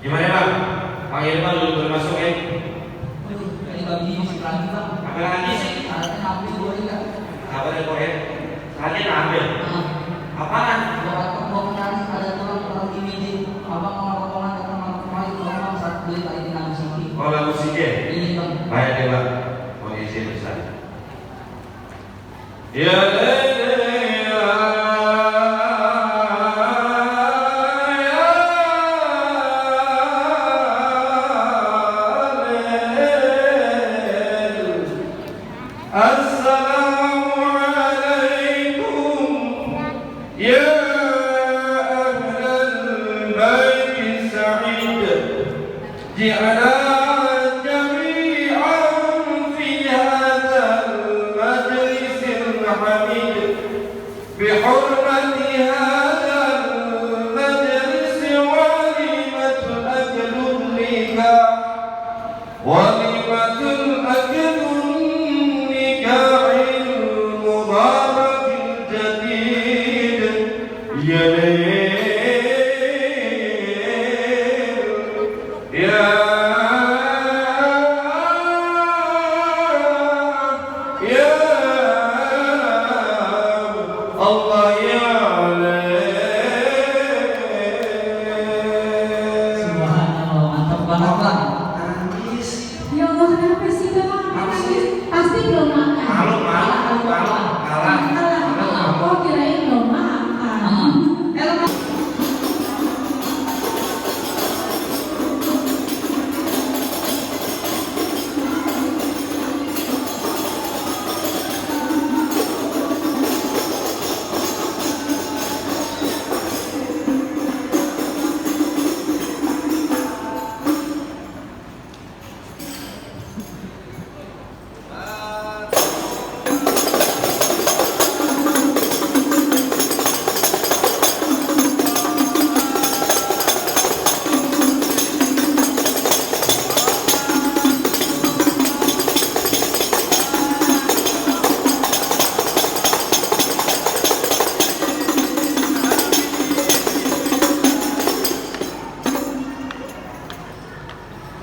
Gimana Bang? Bang Irfan dulu boleh masuk ya? Ini bagi musik lagi Bang. Apa lagi sih? Alatnya ambil dua ya. Apa yang koret? Tadi ambil. Apaan? Bawa penari ada orang ini abang mau rombongan datang malam kemarin abang saat beli tadi di Nabi Siti. Oh lagu Sike? Ini Bang. Baik deh Bang. Mau isi besar. Ya Assalamualaikum ya ahlal bait sa'id. Ji'ala